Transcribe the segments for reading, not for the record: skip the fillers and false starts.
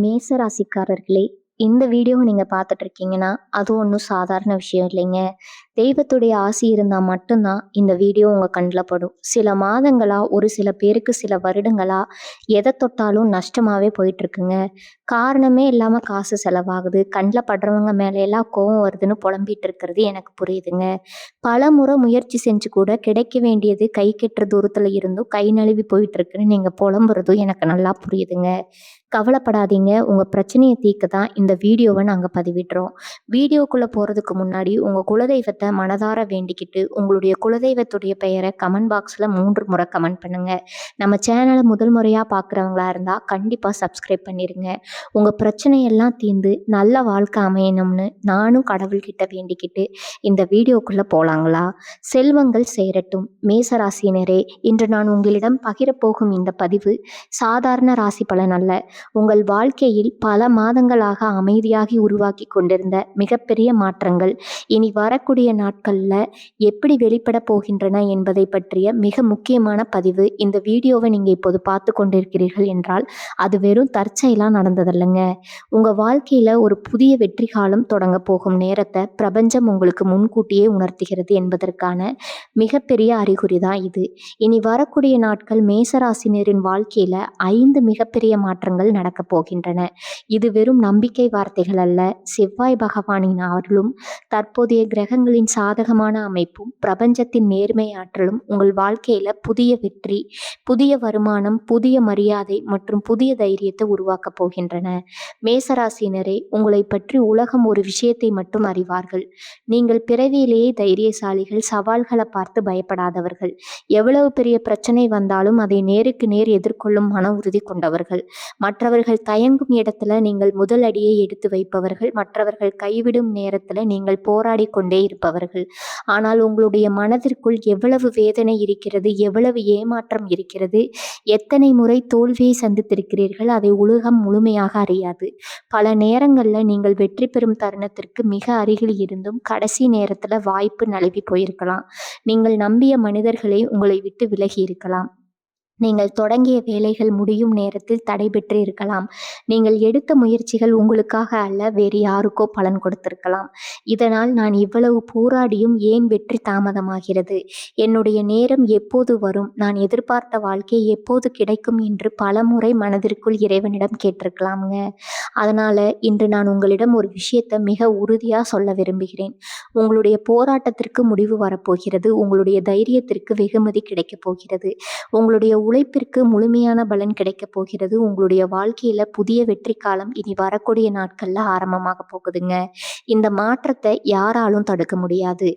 மேச ராசிக்காரர்களே, இந்த வீடியோவ நீங்க பார்த்துட்டு இருக்கீங்கன்னா, அது ஒண்ணும் சாதாரண விஷயம் இல்லைங்க. தெய்வத்துடைய ஆசி இருந்தா மட்டும் தான் இந்த வீடியோ உங்க கண்ல படும். சில மாதங்களா, ஒரு சில பேருக்கு சில வருடங்களா, எத தொட்டாலும் நஷ்டமாவே போயிட்டுருக்குங்க. காரணமே இல்லாம காசு செலவாகுது. கண்ல படுறவங்க மேல எல்லாம் கோவம் வருதுன்னு புலம்பிட்டு இருக்கிறது எனக்கு புரியுதுங்க. பலமுறை முயற்சி செஞ்சு கூட கிடைக்க வேண்டியது கை கெட்டுற தூரத்துல இருந்தும் கை நழுவி போயிட்டு இருக்குன்னு நீங்க புலம்புறதும் எனக்கு நல்லா புரியுதுங்க. கவலைப்படாதீங்க. உங்க பிரச்சனைய தீர்க்க தான் இந்த வீடியோவ நாங்க பதிவிடுறோம். வீடியோக்குள்ள போறதுக்கு முன்னாடி உங்க குலதெய்வத்த மனதார வேண்டிக்கிட்டு, உங்களுடைய குலதெய்வத்துடைய பெயர கமெண்ட் பாக்ஸ்ல 3 முறை கமெண்ட் பண்ணுங்க. நம்ம சேனல முதல் முறையா பார்க்குறவங்களா இருந்தா கண்டிப்பா சப்ஸ்கிரைப் பண்ணிருங்க. உங்க பிரச்சனையெல்லாம் தீர்ந்து நல்ல வாழ்க்கை அமையணும்னு நானும் கடவுள்கிட்ட வேண்டிக்கிட்டு இந்த வீடியோக்குள்ள போலாங்களா? செல்வங்கள் சேரட்டும். மேசராசினரே, இன்று நான் உங்களிடம் பகிரப்போகும் இந்த பதிவு சாதாரண ராசி பலன் அல்ல. உங்கள் வாழ்க்கையில் பல மாதங்களாக அமைதியாகி உருவாக்கி கொண்டிருந்த மிகப்பெரிய மாற்றங்கள் இனி வரக்கூடிய நாட்கள்ல எப்படி வெளிப்பட போகின்றன என்பதை பற்றிய மிக முக்கியமான பதிவு. இந்த வீடியோவை நீங்க இப்போது பார்த்து கொண்டிருக்கிறீர்கள் என்றால் அது வெறும் தற்செயலா நடந்ததல்லங்க. உங்க வாழ்க்கையில ஒரு புதிய வெற்றி காலம் தொடங்க போகும் நேரத்தை பிரபஞ்சம் உங்களுக்கு முன்கூட்டியே உணர்த்துகிறது என்பதற்கான மிகப்பெரிய அறிகுறி தான் இது. இனி வரக்கூடிய நாட்கள் மேசராசினரின் வாழ்க்கையில 5 மிகப்பெரிய மாற்றங்கள் நடக்கப் போகின்றன. இது வெறும் நம்பிக்கை வார்த்தைகள் அல்ல. செவ்வாய் பகவானின் அருளும், தற்போதைய கிரகங்களின் சாதகமான அமைப்பும், பிரபஞ்சத்தின் நேர்மை ஆற்றலும் உங்கள் வாழ்க்கையில புதிய வெற்றி, புதிய வருமானம், புதிய மரியாதை மற்றும் புதிய தைரியத்தை உருவாக்கப் போகின்றன. மேசராசினரே, உங்களை பற்றி உலகம் ஒரு விஷயத்தை மட்டும் அறிவார்கள். நீங்கள் பிறவியிலேயே தைரியசாலிகள், சவால்களை பார்த்து பயப்படாதவர்கள். எவ்வளவு பெரிய பிரச்சனை வந்தாலும் அதை நேருக்கு நேர் எதிர்கொள்ளும் மன உறுதி கொண்டவர்கள். மற்றவர்கள் தயங்கும் இடத்துல நீங்கள் முதல் அடியை எடுத்து வைப்பவர்கள். மற்றவர்கள் கைவிடும் நேரத்துல நீங்கள் போராடி கொண்டே இருப்பவர்கள். ஆனால் உங்களுடைய மனதிற்குள் எவ்வளவு வேதனை இருக்கிறது, எவ்வளவு ஏமாற்றம் இருக்கிறது, எத்தனை முறை தோல்வியை சந்தித்திருக்கிறீர்கள், அதை உலகம் முழுமையாக அறியாது. பல நேரங்கள்ல நீங்கள் வெற்றி பெறும் தருணத்திற்கு மிக அருகில் இருந்தும் கடைசி நேரத்துல வாய்ப்பு நழுவி போயிருக்கலாம். நீங்கள் நம்பிய மனிதர்களை உங்களை விட்டு விலகி இருக்கலாம். நீங்கள் தொடங்கிய வேலைகள் முடியும் நேரத்தில் தடைபெற்று இருக்கலாம். நீங்கள் எடுத்த முயற்சிகள் உங்களுக்காக அல்ல, வேறு யாருக்கோ பலன் கொடுத்திருக்கலாம். இதனால் நான் இவ்வளவு போராடியும் ஏன் வெற்றி தாமதமாகிறது? என்னுடைய நேரம் எப்போது வரும்? நான் எதிர்பார்த்த வாழ்க்கை எப்போது கிடைக்கும் என்று பலமுறை மனதிற்குள் இறைவனிடம் கேட்டிருக்கலாமுங்க. அதனால இன்று நான் உங்களிடம் ஒரு விஷயத்தை மிக உறுதியா சொல்ல விரும்புகிறேன். உங்களுடைய போராட்டத்திற்கு முடிவு வரப்போகிறது. உங்களுடைய தைரியத்திற்கு வெகுமதி கிடைக்கப் போகிறது. உங்களுடைய உழைப்பிற்கு முழுமையான பலன் கிடைக்கப் போகிறது. உங்களுடைய வாழ்க்கையில புதிய வெற்றி காலம் இனி வரக்கூடிய நாட்கள்ல ஆரம்பமாக போகுதுங்க. இந்த மாற்றத்தை யாராலும் தடுக்க முடியாது.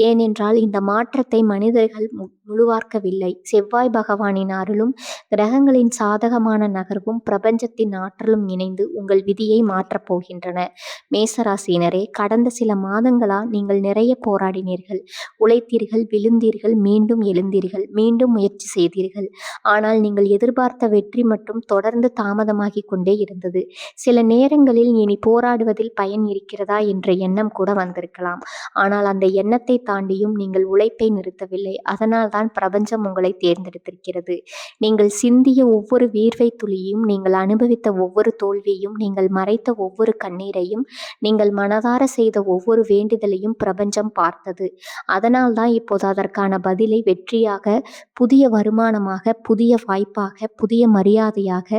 ஏனென்றால் இந்த மாற்றத்தை மனிதர்கள் முழுவாக்கவில்லை. செவ்வாய் பகவானின் அருளும், கிரகங்களின் சாதகமான நகர்வும், பிரபஞ்சத்தின் ஆற்றலும் இணைந்து உங்கள் விதியை மாற்றப் போகின்றன. மேசராசினரே, கடந்த சில மாதங்களா நீங்கள் நிறைய போராடினீர்கள், உழைத்தீர்கள், விழுந்தீர்கள், மீண்டும் எழுந்தீர்கள், மீண்டும் முயற்சி செய்தீர்கள். ஆனால் நீங்கள் எதிர்பார்த்த வெற்றி மட்டும் தொடர்ந்து தாமதமாகி கொண்டே இருந்தது. சில நேரங்களில் இனி போராடுவதில் பயன் இருக்கிறதா என்ற எண்ணம் கூட வந்திருக்கலாம். ஆனால் அந்த எண்ணத்தை தாண்டியும் நீங்கள் உழைப்பை நிறுத்தவில்லை. அதனால் தான் பிரபஞ்சம் உங்களை தேர்ந்தெடுத்திருக்கிறது. நீங்கள் சிந்திய ஒவ்வொரு வேர்வை துளியும், நீங்கள் அனுபவித்த ஒவ்வொரு தோல்வியும், நீங்கள் மறைத்த ஒவ்வொரு கண்ணீரையும், நீங்கள் மனதார செய்த ஒவ்வொரு வேண்டுதலையும் பிரபஞ்சம் பார்த்தது. அதனால் தான் இப்போது அதற்கான பதிலை வெற்றியாக, புதிய வருமானமாக, புதிய வாய்ப்பாக, புதிய மரியாதையாக,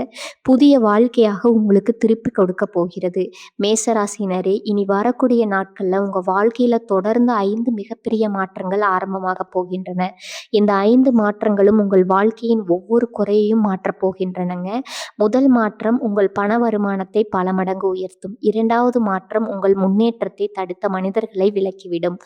புதிய வாழ்க்கையாக உங்களுக்கு திருப்பி கொடுக்க போகிறது. மேசராசினரே, இனி வரக்கூடிய நாட்கள்ல உங்க வாழ்க்கையில தொடர்ந்து 5 மிகப்பெரிய மாற்றங்கள் ஆரம்பமாக போகின்றன. இந்த 5 மாற்றங்களும் உங்கள் வாழ்க்கையின் ஒவ்வொரு குறையையும் மாற்றப் போகின்றனங்க. முதல் மாற்றம் உங்கள் பண வருமானத்தை பல மடங்கு உயர்த்தும். 2வது மாற்றம் உங்கள் முன்னேற்றத்தை தடுத்த மனிதர்களை விலக்கிவிடும்.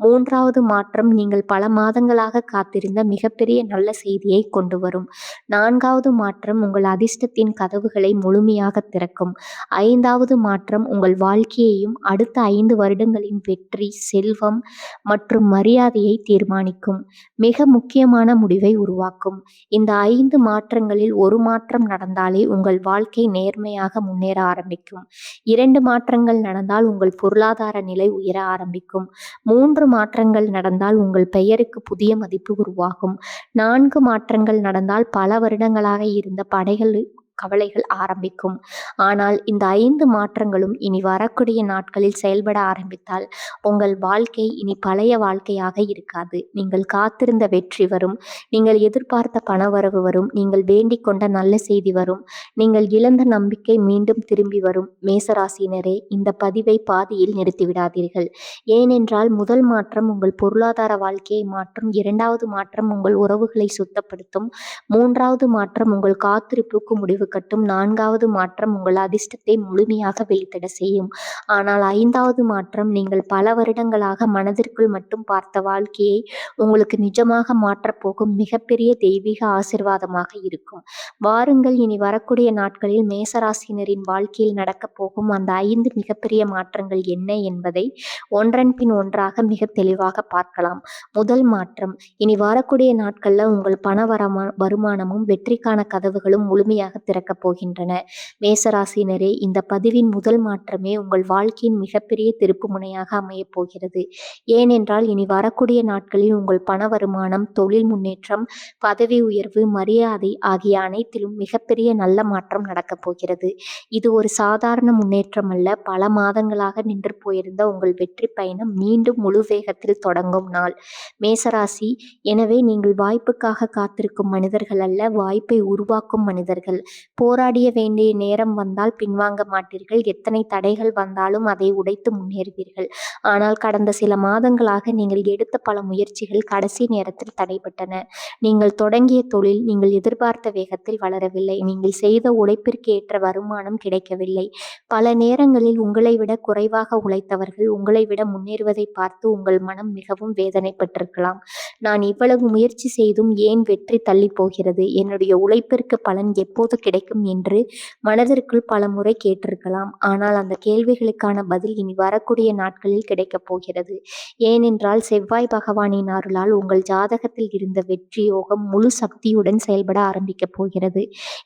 3வது மாற்றம் நீங்கள் பல மாதங்களாக காத்திருந்த மிகப்பெரிய நல்ல செய்தியை கொண்டு வரும். 4வது மாற்றம் உங்கள் அதிர்ஷ்டத்தின் கதவுகளை முழுமையாக திறக்கும். 5வது மாற்றம் உங்கள் வாழ்க்கையையும் அடுத்த 5 வருடங்களின் வெற்றி, செல்வம் மற்றும் மரியாதையை தீர்மானிக்கும் மிக முக்கியமான முடிவை உருவாக்கும். இந்த 5 மாற்றங்களில் ஒரு மாற்றம் நடந்தாலே உங்கள் வாழ்க்கை நேர்மையாக முன்னேற ஆரம்பிக்கும். 2 மாற்றங்கள் நடந்தால் உங்கள் பொருளாதார நிலை உயர ஆரம்பிக்கும். 3 மாற்றங்கள் நடந்தால் உங்கள் பெயருக்கு புதிய மதிப்பு உருவாகும். 4 மாற்றங்கள் நடந்தால் பல வருடங்களாக இருந்த கவலைகள் ஆரம்பிக்கும். ஆனால் இந்த 5 மாற்றங்களும் இனி வரக்கூடிய நாட்களில் செயல்பட ஆரம்பித்தால் உங்கள் வாழ்க்கை இனி பழைய வாழ்க்கையாக இருக்காது. நீங்கள் காத்திருந்த வெற்றி வரும். நீங்கள் எதிர்பார்த்த பணவரவு வரும். நீங்கள் வேண்டிக் கொண்ட நல்ல செய்தி வரும். நீங்கள் இழந்த நம்பிக்கை மீண்டும் திரும்பி வரும். மேசராசினரே, இந்த பதிவை பாதியில் நிறுத்திவிடாதீர்கள். ஏனென்றால் முதல் மாற்றம் உங்கள் பொருளாதார வாழ்க்கையை மாற்றும். 2வது மாற்றம் உங்கள் உறவுகளை சுத்தப்படுத்தும். 3வது மாற்றம் உங்கள் காத்திருப்புக்கு முடிவு கட்டும். 4வது மாற்றம் உங்கள் அதிர்ஷ்டத்தை முழுமையாக வெளிப்பட செய்யும். ஆனால் 5வது மாற்றம் நீங்கள் பல வருடங்களாக மனதிற்குள் மட்டும் பார்த்த வாழ்க்கையை உங்களுக்கு நிஜமாக மாற்றப்போகும் மிகப்பெரிய தெய்வீக ஆசீர்வாதமாக இருக்கும். வாருங்கள், இனி வரக்கூடிய நாட்களில் மேசராசினரின் வாழ்க்கையில் நடக்கப் போகும் அந்த 5 மிகப்பெரிய மாற்றங்கள் என்ன என்பதை ஒன்றன் பின் ஒன்றாக மிக தெளிவாக பார்க்கலாம். முதல் மாற்றம், இனி வரக்கூடிய நாட்கள்ல உங்கள் பண வருமானமும் வெற்றிக்கான கதவுகளும் முழுமையாக திறக்கப் போகின்றன. மேசராசினரே, இந்த பதிவின் முதல் மாற்றமே உங்கள் வாழ்க்கையின் மிகப்பெரிய திருப்பு முனையாக அமையப் போகிறது. ஏனென்றால் இனி வரக்கூடிய நாட்களில் உங்கள் பண வருமானம், தொழில் முன்னேற்றம், பதவி உயர்வு, மரியாதை ஆகிய அனைத்திலும் மிகப்பெரிய நல்ல மாற்றம் நடக்கப் போகிறது. இது ஒரு சாதாரண முன்னேற்றம் அல்ல. பல மாதங்களாக நின்று போயிருந்த உங்கள் வெற்றி பயணம் மீண்டும் முழு வேகத்தில் தொடங்கும் நாள். மேசராசி, எனவே நீங்கள் வாய்ப்புக்காக காத்திருக்கும் மனிதர்கள் அல்ல, வாய்ப்பை உருவாக்கும் மனிதர்கள். போராடிய வேண்டிய நேரம் வந்தால் பின்வாங்க மாட்டீர்கள். எத்தனை தடைகள் வந்தாலும் அதை உடைத்து முன்னேறுவீர்கள். ஆனால் கடந்த சில மாதங்களாக நீங்கள் எடுத்த பல முயற்சிகள் கடைசி நேரத்தில் தடைபட்டன. நீங்கள் தொடங்கிய தொழில் நீங்கள் எதிர்பார்த்த வேகத்தில் வளரவில்லை. நீங்கள் செய்த உழைப்பிற்கு ஏற்ற வருமானம் கிடைக்கவில்லை. பல நேரங்களில் உங்களை விட குறைவாக உழைத்தவர்கள் உங்களை விட முன்னேறுவதை பார்த்து உங்கள் மனம் மிகவும் வேதனைப்பட்டிருக்கலாம். நான் இவ்வளவு முயற்சி செய்தும் ஏன் வெற்றி தள்ளி போகிறது? என்னுடைய உழைப்பிற்கு பலன் எப்போது கிடைக்கும் என்று மனதிற்குள் பல முறை கேட்டிருக்கலாம். ஆனால் அந்த கேள்விகளுக்கான பதில் இனி வரக்கூடிய நாட்களில் கிடைக்கப் போகிறது. ஏனென்றால் செவ்வாய் பகவானின் அருளால் உங்கள் ஜாதகத்தில் இருந்த வெற்றி யோகம் முழு சக்தியுடன் செயல்பட ஆரம்பிக்கப் போகிறது.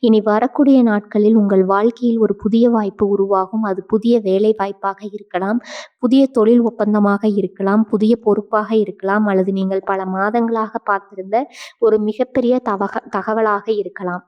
இனி வரக்கூடிய நாட்களில் உங்கள் வாழ்க்கையில் ஒரு புதிய வாய்ப்பு உருவாகும். அது புதிய வேலை வாய்ப்பாக இருக்கலாம், புதிய தொழில் ஒப்பந்தமாக இருக்கலாம், புதிய பொறுப்பாக இருக்கலாம், அல்லது நீங்கள் பல மாதங்களாக பார்த்திருந்த ஒரு மிகப்பெரிய தகவலாக இருக்கலாம்.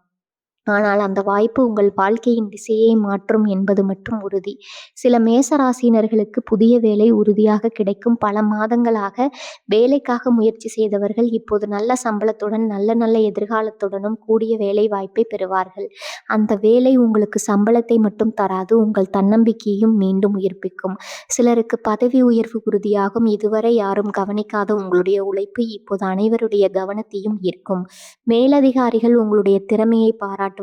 ஆனால் அந்த வாய்ப்பு உங்கள் வாழ்க்கையின் திசையை மாற்றும் என்பது மட்டும் உறுதி. சில மேசராசினர்களுக்கு புதிய வேலை உறுதியாக கிடைக்கும். பல மாதங்களாக வேலைக்காக முயற்சி செய்தவர்கள் இப்போது நல்ல சம்பளத்துடன் நல்ல நல்ல எதிர்காலத்துடனும் கூடிய வேலை வாய்ப்பை பெறுவார்கள். அந்த வேலை உங்களுக்கு சம்பளத்தை மட்டும் தராது, உங்கள் தன்னம்பிக்கையையும் மீண்டும் உயிர்ப்பிக்கும். சிலருக்கு பதவி உயர்வு உறுதியாகும். இதுவரை யாரும் கவனிக்காத உங்களுடைய உழைப்பு இப்போது அனைவருடைய கவனத்தையும் ஈர்க்கும். மேலதிகாரிகள் உங்களுடைய திறமையை பாராட்டுவார்கள்.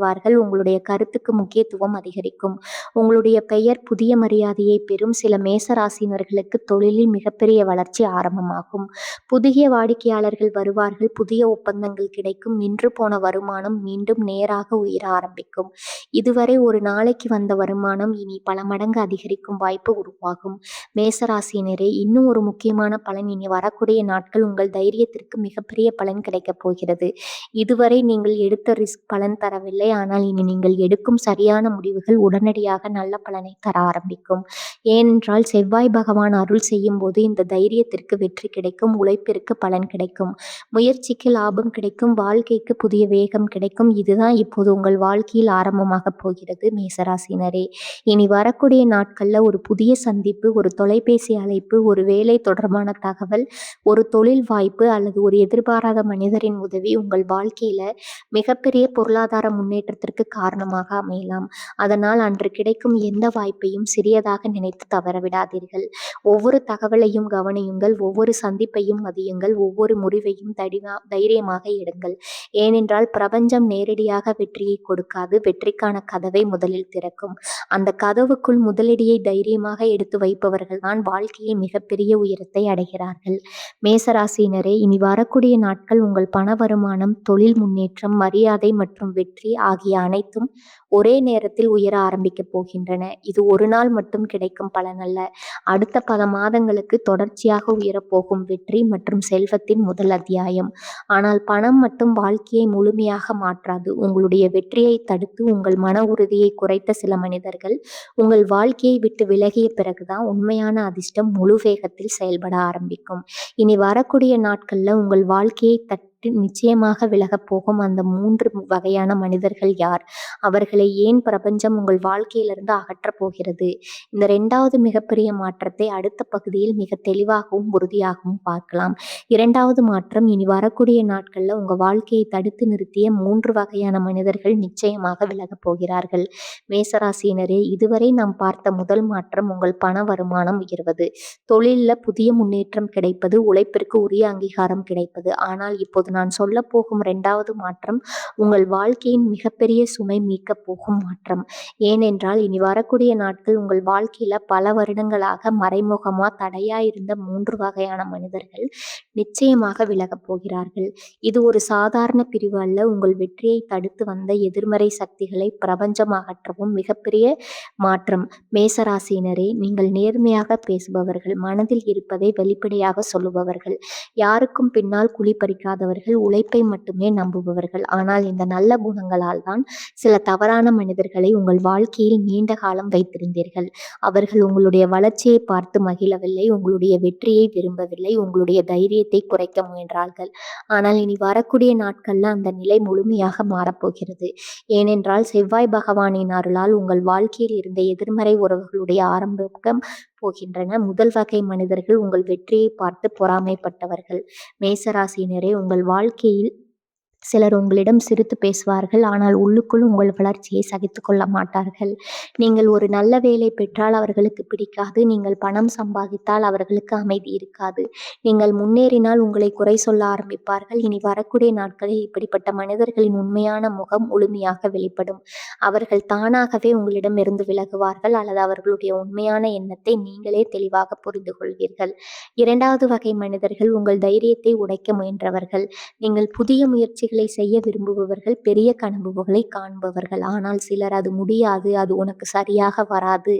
உங்களுடைய கருத்துக்கு முக்கியத்துவம் அதிகரிக்கும். உங்களுடைய பெயர் புதிய மரியாதையை பெறும். சில மேசராசினர்களுக்கு தொழிலில் மிகப்பெரிய வளர்ச்சி ஆரம்பமாகும். புதிய வாடிக்கையாளர்கள் வருவார்கள். புதிய ஒப்பந்தங்கள் கிடைக்கும். நின்று போன வருமானம் மீண்டும் நேராக உயர ஆரம்பிக்கும். இதுவரை ஒரு நாளைக்கு வந்த வருமானம் இனி பல மடங்கு அதிகரிக்கும் வாய்ப்பு உருவாகும். மேசராசினரே, இன்னும் ஒரு முக்கியமான பலன், இனி வரக்கூடிய நாட்கள் உங்கள் தைரியத்திற்கு மிகப்பெரிய பலன் கிடைக்கப் போகிறது. இதுவரை நீங்கள் எடுத்த ரிஸ்க் பலன் தரவில்லை. ஆனால் இனி நீங்கள் எடுக்கும் சரியான முடிவுகள் உடனடியாக நல்ல பலனை தர ஆரம்பிக்கும். ஏனென்றால் செவ்வாய் பகவான் அருள் செய்யும் போது இந்த தைரியத்திற்கு வெற்றி கிடைக்கும். உழைப்பிற்கு பலன் கிடைக்கும். முயற்சிக்கு லாபம் கிடைக்கும். வாழ்க்கைக்கு புதிய வேகம் கிடைக்கும். இதுதான் இப்போது உங்கள் வாழ்க்கையில் ஆரம்பமாக போகிறது. மேசராசினரே, இனி வரக்கூடிய நாட்கள்ல ஒரு புதிய சந்திப்பு, ஒரு தொலைபேசி அழைப்பு, ஒரு வேலை தொடர்பான தகவல், ஒரு தொழில் வாய்ப்பு அல்லது ஒரு எதிர்பாராத மனிதரின் உதவி உங்கள் வாழ்க்கையில மிகப்பெரிய பொருளாதார முன்னேற்றத்திற்கு காரணமாக அமையலாம். அதனால் அன்று கிடைக்கும் எந்த வாய்ப்பையும் சிறியதாக நினைத்து தவறவிடாதீர்கள். ஒவ்வொரு தகவலையும் கவனியுங்கள். ஒவ்வொரு சந்திப்பையும் மதியுங்கள். ஒவ்வொரு முடிவையும் தைரியமாக எடுங்கள். ஏனென்றால் பிரபஞ்சம் நேரடியாக வெற்றியை கொடுக்காது. வெற்றிக்கான கதவை முதலில் திறக்கும். அந்த கதவுக்குள் முதலடியை தைரியமாக எடுத்து வைப்பவர்கள் தான் வாழ்க்கையில் மிகப்பெரிய உயரத்தை அடைகிறார்கள். மேசராசினரே, இனி வரக்கூடிய நாட்கள் உங்கள் பண வருமானம், தொழில் முன்னேற்றம், மரியாதை மற்றும் வெற்றி ஆகிய அனைத்தும் ஒரே நேரத்தில் உயர ஆரம்பிக்கப் போகின்றன. இது ஒரு நாள் மட்டும் கிடைக்கும் பலன் அல்ல. அடுத்த பல மாதங்களுக்கு தொடர்ச்சியாக உயரப்போகும் வெற்றி மற்றும் செல்வத்தின் முதல் அத்தியாயம். ஆனால் பணம் மட்டும் வாழ்க்கையை முழுமையாக மாற்றாது. உங்களுடைய வெற்றியை தடுத்து உங்கள் மன உறுதியை குறைத்த சில மனிதர்கள் உங்கள் வாழ்க்கையை விட்டு விலகிய பிறகுதான் உண்மையான அதிர்ஷ்டம் முழு வேகத்தில் செயல்பட ஆரம்பிக்கும். இனி வரக்கூடிய நாட்கள்ல உங்கள் வாழ்க்கையை நிச்சயமாக விலகப் போகும் அந்த 3 வகையான மனிதர்கள் யார்? அவர்களை தடைகளை ஏன் பிரபஞ்சம் உங்கள் வாழ்க்கையிலிருந்து அகற்றப் போகிறது? இந்த 2வது மிகப்பெரிய மாற்றத்தை அடுத்த பகுதியில் மிக தெளிவாகவும் உறுதியாகவும் பார்க்கலாம். 2வது மாற்றம், இனி வரக்கூடிய நாட்கள்ல உங்க வாழ்க்கையை தடுத்து நிறுத்திய 3 வகையான மனிதர்கள் நிச்சயமாக விலகப் போகிறார்கள். மேசராசியினரே, இதுவரை நாம் பார்த்த முதல் மாற்றம் உங்கள் பண வருமானம் உயர்வது, தொழில்ல புதிய முன்னேற்றம் கிடைப்பது, உழைப்பிற்கு உரிய அங்கீகாரம் கிடைப்பது. ஆனால் இப்போது நான் சொல்லப் போகும் 2வது மாற்றம் உங்கள் வாழ்க்கையின் மிகப்பெரிய சுமை மீட்கப் போகும் மாற்றம். ஏனென்றால் இனி வரக்கூடிய நாட்கள் உங்கள் வாழ்க்கையில பல வருடங்களாக மறைமுகமா தடையா இருந்த 3 வகையான மனிதர்கள் நிச்சயமாக விலகப் போகிறார்கள். இது ஒரு சாதாரண பிரிவு அல்ல. உங்கள் வெற்றியை தடுத்து வந்த எதிர்மறை சக்திகளை பிரபஞ்சம் அகற்றவும் மிகப்பெரிய மாற்றம். மேசராசியினரே, நீங்கள் நேர்மையாக பேசுபவர்கள், மனதில் இருப்பதை வெளிப்படையாக சொல்லுபவர்கள், யாருக்கும் பின்னால் குழி பறிக்காதவர்கள், உழைப்பை மட்டுமே நம்புபவர்கள். ஆனால் இந்த நல்ல குணங்களால் தான் சில தவறான மனிதர்களை உங்கள் வாழ்க்கையில் நீண்ட காலம் வைத்திருந்தீர்கள். அவர்கள் உங்களுடைய வளர்ச்சியை பார்த்து மகிழவில்லை, உங்களுடைய வெற்றியை விரும்பவில்லை, உங்களுடைய தைரியத்தை குறைக்க முயன்றார்கள். ஆனால் இனி வரக்கூடிய நாட்கள்ல அந்த நிலை முழுமையாக மாறப்போகிறது. ஏனென்றால் செவ்வாய் பகவானின் அருளால் உங்கள் வாழ்க்கையில் இருந்த எதிர்மறை உறவுகளுடைய ஆரம்பம் போகின்றன. முதல் வகை மனிதர்கள் உங்கள் வெற்றியை பார்த்து பொறாமைப்பட்டவர்கள். மேசராசியினரே, உங்கள் வாழ்க்கையில் சிலர் உங்களிடம் சிரித்து பேசுவார்கள், ஆனால் உள்ளுக்குள் உங்கள் வளர்ச்சியை சகித்துக் கொள்ள மாட்டார்கள். நீங்கள் ஒரு நல்ல வேலை பெற்றால் அவர்களுக்கு பிடிக்காது, நீங்கள் பணம் சம்பாதித்தால் அவர்களுக்கு அமைதி இருக்காது, நீங்கள் முன்னேறினால் உங்களை குறை சொல்ல ஆரம்பிப்பார்கள். இனி வரக்கூடிய நாட்களில் இப்படிப்பட்ட மனிதர்களின் உண்மையான முகம் முழுமையாக வெளிப்படும். அவர்கள் தானாகவே உங்களிடம் இருந்து விலகுவார்கள், அல்லது அவர்களுடைய உண்மையான எண்ணத்தை நீங்களே தெளிவாக புரிந்து கொள்வீர்கள். 2வது வகை மனிதர்கள் உங்கள் தைரியத்தை உடைக்க முயன்றவர்கள். நீங்கள் புதிய முயற்சிகளை செய்ய விரும்புபவர்கள், பெரிய கனவுகளை காண்பவர்கள். ஆனால் சிலர் அது முடியாது, அது உனக்கு சரியாக வராது,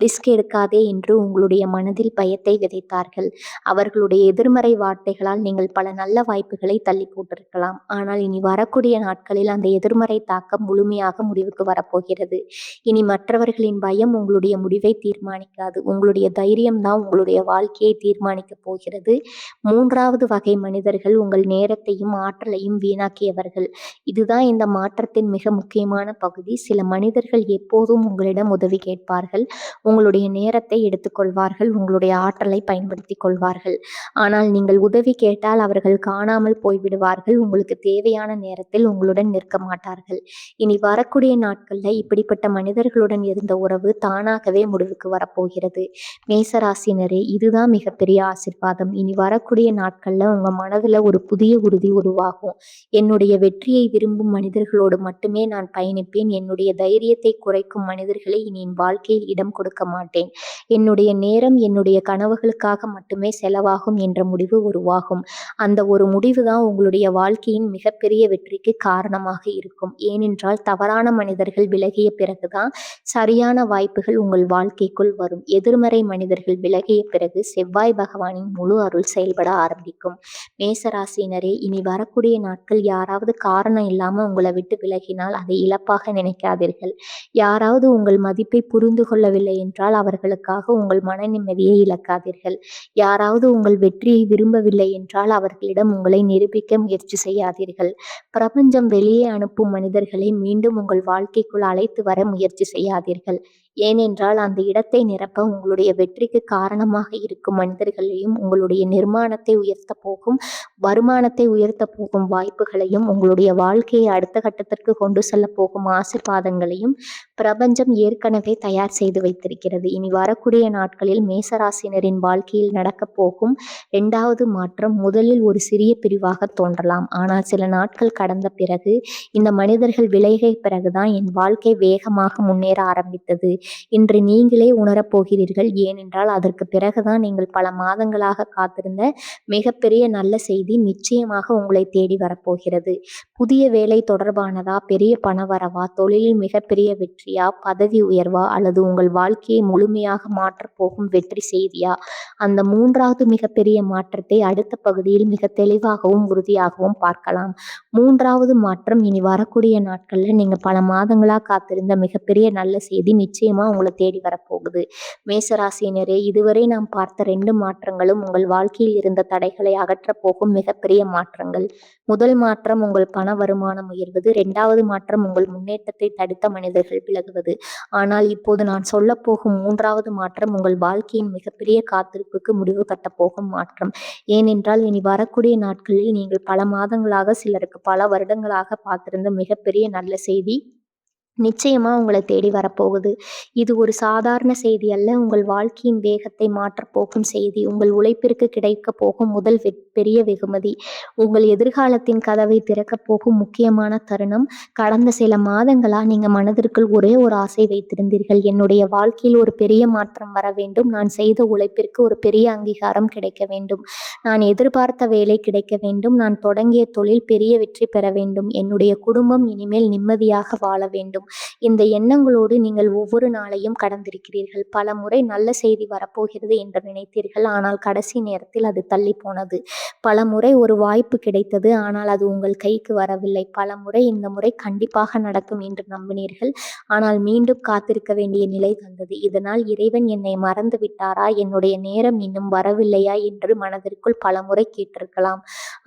ரிஸ்க் எடுக்காதே என்று உங்களுடைய மனதில் பயத்தை விதைத்தார்கள். அவர்களுடைய எதிர்மறை வார்த்தைகளால் நீங்கள் பல நல்ல வாய்ப்புகளை தள்ளி போட்டிருக்கலாம். ஆனால் இனி வரக்கூடிய நாட்களில் அந்த எதிர்மறை தாக்கம் முழுமையாக முடிவுக்கு வரப்போகிறது. இனி மற்றவர்களின் பயம் உங்களுடைய முடிவை தீர்மானிக்காது, உங்களுடைய தைரியம்தான் உங்களுடைய வாழ்க்கையை தீர்மானிக்கப் போகிறது. 3வது வகை மனிதர்கள் உங்கள் நேரத்தையும் ஆற்றலையும் வீணாக்கியவர்கள். இதுதான் இந்த மாற்றத்தின் மிக முக்கியமான பகுதி. சில மனிதர்கள் எப்போதும் உங்களிடம் உதவி கேட்பார்கள், உங்களுடைய நேரத்தை எடுத்துக்கொள்வார்கள், உங்களுடைய ஆற்றலை பயன்படுத்திக் கொள்வார்கள். ஆனால் நீங்கள் உதவி கேட்டால் அவர்கள் காணாமல் போய்விடுவார்கள், உங்களுக்கு தேவையான நேரத்தில் உங்களுடன் நிற்க மாட்டார்கள். இனி வரக்கூடிய நாட்கள்ல இப்படிப்பட்ட மனிதர்களுடன் இருந்த உறவு தானாகவே முடிவுக்கு வரப்போகிறது. மேசராசினரே, இதுதான் மிகப்பெரிய ஆசீர்வாதம். இனி வரக்கூடிய நாட்கள்ல உங்க மனதுல ஒரு புதிய உறுதி உருவாகும். என்னுடைய வெற்றியை விரும்பும் மனிதர்களோடு மட்டுமே நான் பயணிப்பேன், என்னுடைய தைரியத்தை குறைக்கும் மனிதர்களை இனி என் வாழ்க்கையில் இடம் கொடுக்க மாட்டேன், என்னுடைய நேரம் என்னுடைய கனவுகளுக்காக மட்டுமே செலவாகும் என்ற முடிவு உருவாகும். அந்த ஒரு முடிவு தான் உங்களுடைய வாழ்க்கையின் மிகப்பெரிய வெற்றிக்கு காரணமாக இருக்கும். ஏனென்றால் தவறான மனிதர்கள் விலகிய பிறகுதான் சரியான வாய்ப்புகள் உங்கள் வாழ்க்கைக்குள் வரும். எதிர்மறை மனிதர்கள் விலகிய பிறகு செவ்வாய் பகவானின் முழு அருள் செயல்பட ஆரம்பிக்கும். மேசராசினரே, இனி வரக்கூடிய நாட்கள் யாராவது காரணம் இல்லாம உங்களை விட்டு விலகினால் அதை இழப்பாக நினைக்காதீர்கள். யாராவது உங்கள் மதிப்பை புரிந்து கொள்ளவில்லை என்றால் அவர்களுக்காக உங்கள் மன நிம்மதியை இழக்காதீர்கள். யாராவது உங்கள் வெற்றியை விரும்பவில்லை என்றால் அவர்களிடம் உங்களை நிரூபிக்க முயற்சி செய்யாதீர்கள். பிரபஞ்சம் வெளியே அனுப்பும் மனிதர்களை மீண்டும் உங்கள் வாழ்க்கைக்குள் அழைத்து வர முயற்சி செய்யாதீர்கள். ஏனென்றால் அந்த இடத்தை நிரப்ப உங்களுடைய வெற்றிக்கு காரணமாக இருக்கும் மனிதர்களையும், உங்களுடைய நிர்மாணத்தை உயர்த்த போகும், வருமானத்தை உயர்த்த போகும் வாய்ப்புகளையும், உங்களுடைய வாழ்க்கையை அடுத்த கட்டத்திற்கு கொண்டு செல்ல போகும் ஆசீர்வாதங்களையும் பிரபஞ்சம் ஏற்கனவே தயார் செய்து வைத்திருக்கிறது. இனி வரக்கூடிய நாட்களில் மேசராசினரின் வாழ்க்கையில் நடக்கப் போகும் 2வது மாற்றம் முதலில் ஒரு சிறிய பிரிவாக தோன்றலாம். ஆனால் சில நாட்கள் கடந்த பிறகு, இந்த மனிதர்கள் விலகிய பிறகுதான் என் வாழ்க்கை வேகமாக முன்னேற ஆரம்பித்தது இன்று நீங்களே உணரப்போகிறீர்கள். ஏனென்றால் அதற்கு பிறகுதான் நீங்கள் பல மாதங்களாக காத்திருந்த மிகப்பெரிய நல்ல செய்தி நிச்சயமாக உங்களை தேடி வரப்போகிறது. புதிய வேலை தொடர்பானதா, பெரிய பணவரவா, தொழிலில் மிகப்பெரிய வெற்றியா, பதவி உயர்வா, அல்லது உங்கள் வாழ்க்கையை முழுமையாக மாற்றப் போகும் வெற்றி செய்தியா? அந்த 3வது மிகப்பெரிய மாற்றத்தை அடுத்த பகுதியில் மிக தெளிவாகவும் உறுதியாகவும் பார்க்கலாம். 3வது மாற்றம் இனி வரக்கூடிய நாட்கள்ல நீங்க பல மாதங்களா காத்திருந்த மிகப்பெரிய நல்ல செய்தி நிச்சயமா உங்களை தேடி வரப்போகுது. மேசராசினரே, இதுவரை நாம் பார்த்த 2 மாற்றங்களும் உங்கள் வாழ்க்கையில் இருந்த தடைகளை அகற்றப் போகும் மிகப்பெரிய மாற்றங்கள். முதல் மாற்றம் மாற்றம் உங்கள் பண வருமானம் உயர்வது. 2வது மாற்றம் உங்கள் முன்னேற்றத்தை தடுத்த மனிதர்கள் விலகுவது. ஆனால் இப்போது நான் சொல்லப்போகும் 3வது மாற்றம் உங்கள் வாழ்க்கையின் மிகப்பெரிய காத்திருப்புக்கு முடிவு கட்டப் போகும் மாற்றம். ஏனென்றால் இனி வரக்கூடிய நாட்களில் நீங்கள் பல மாதங்களாக, சிலருக்கு பல வருடங்களாக காத்திருந்த மிகப்பெரிய நல்ல செய்தி நிச்சயமா உங்களை தேடி வரப்போகுது. இது ஒரு சாதாரண செய்தி அல்ல. உங்கள் வாழ்க்கையின் வேகத்தை மாற்றப் போகும் செய்தி. உங்கள் உழைப்பிற்கு கிடைக்கப் போகும் முதல் பெரிய வெகுமதி. உங்கள் எதிர்காலத்தின் கதவை திறக்கப் போகும் முக்கியமான தருணம். கடந்த சில மாதங்களா நீங்க மனதிற்குள் ஒரே ஒரு ஆசை வைத்திருந்தீர்கள். என்னுடைய வாழ்க்கையில் ஒரு பெரிய மாற்றம் வர வேண்டும். நான் செய்த உழைப்பிற்கு ஒரு பெரிய அங்கீகாரம் கிடைக்க வேண்டும். நான் எதிர்பார்த்த வேலை கிடைக்க வேண்டும். நான் தொடங்கிய தொழில் பெரிய வெற்றி பெற வேண்டும். என்னுடைய குடும்பம் இனிமேல் நிம்மதியாக வாழ வேண்டும். இந்த எண்ணங்களோடு நீங்கள் ஒவ்வொரு நாளையும் கடந்திருக்கிறீர்கள். பல முறை நல்ல செய்தி வரப்போகிறது என்று நினைத்தீர்கள். ஆனால் கடைசி நேரத்தில் அது தள்ளி போனது. பல முறை ஒரு வாய்ப்பு கிடைத்தது. ஆனால் அது உங்கள் கைக்கு வரவில்லை. பல முறை இந்த முறை கண்டிப்பாக நடக்கும் என்று நம்பினீர்கள். ஆனால் மீண்டும் காத்திருக்க வேண்டிய நிலை வந்தது. இதனால் இறைவன் என்னை மறந்து விட்டாரா, என்னுடைய நேரம் இன்னும் வரவில்லையா என்று மனதிற்குள் பல முறை கேட்டிருக்கலாம்.